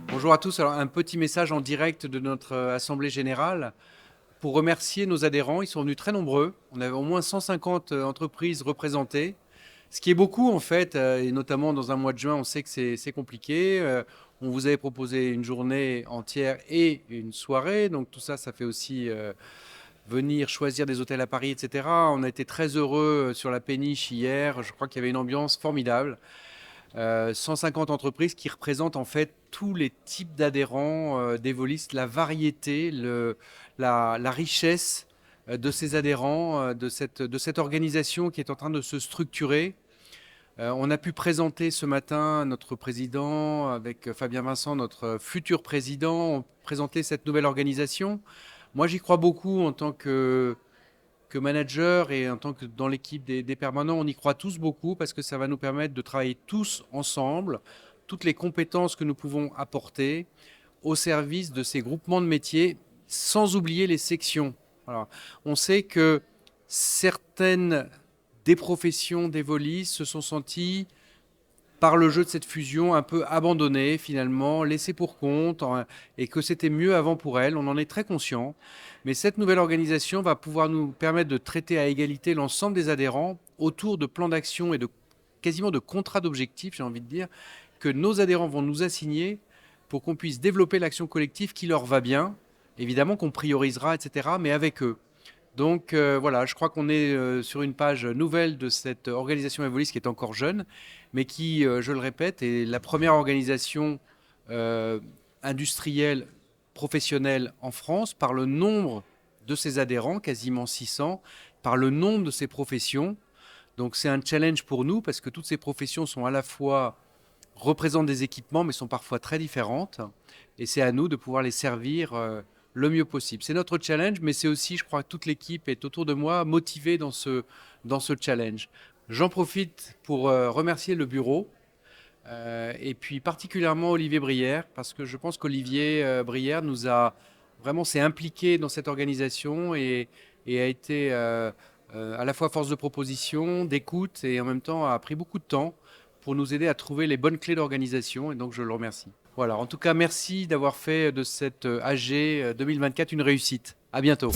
Bonjour à tous. Alors, un petit message en direct de notre Assemblée générale pour remercier nos adhérents. Ils sont venus très nombreux. On avait au moins 150 entreprises représentées, ce qui est beaucoup en fait, et notamment dans un mois de juin, on sait que c'est compliqué. On vous avait proposé une journée entière et une soirée, donc tout ça, ça fait aussi venir choisir des hôtels à Paris, etc. On a été très heureux sur la péniche hier. Je crois qu'il y avait une ambiance formidable. 150 entreprises qui représentent en fait tous les types d'adhérents d'Evolis, la variété, la richesse de ces adhérents, de cette organisation qui est en train de se structurer. On a pu présenter ce matin notre président avec Fabien Vincent, notre futur président, présenter cette nouvelle organisation. Moi, j'y crois beaucoup en tant que manager et en tant que dans l'équipe des permanents, on y croit tous beaucoup parce que ça va nous permettre de travailler tous ensemble, toutes les compétences que nous pouvons apporter au service de ces groupements de métiers, sans oublier les sections. Alors, on sait que certaines des professions d'Evolis se sont senties par le jeu de cette fusion un peu abandonnée finalement, laissée pour compte, et que c'était mieux avant pour elle. On en est très conscient. Mais cette nouvelle organisation va pouvoir nous permettre de traiter à égalité l'ensemble des adhérents autour de plans d'action et de quasiment de contrats d'objectifs, j'ai envie de dire, que nos adhérents vont nous assigner pour qu'on puisse développer l'action collective qui leur va bien. Évidemment qu'on priorisera, etc., mais avec eux. Donc voilà, je crois qu'on est sur une page nouvelle de cette organisation Evolis qui est encore jeune, mais qui, je le répète, est la première organisation industrielle professionnelle en France par le nombre de ses adhérents, quasiment 600, par le nombre de ses professions. Donc c'est un challenge pour nous parce que toutes ces professions sont à la fois représentent des équipements mais sont parfois très différentes et c'est à nous de pouvoir les servir le mieux possible. C'est notre challenge, mais c'est aussi, je crois, que toute l'équipe est autour de moi motivée dans ce challenge. J'en profite pour remercier le bureau et puis particulièrement Olivier Brière, parce que je pense qu'Olivier Brière nous a vraiment s'est impliqué dans cette organisation et a été à la fois force de proposition, d'écoute et en même temps a pris beaucoup de temps pour nous aider à trouver les bonnes clés d'organisation et donc je le remercie. Voilà, en tout cas, merci d'avoir fait de cette AG 2024 une réussite. À bientôt.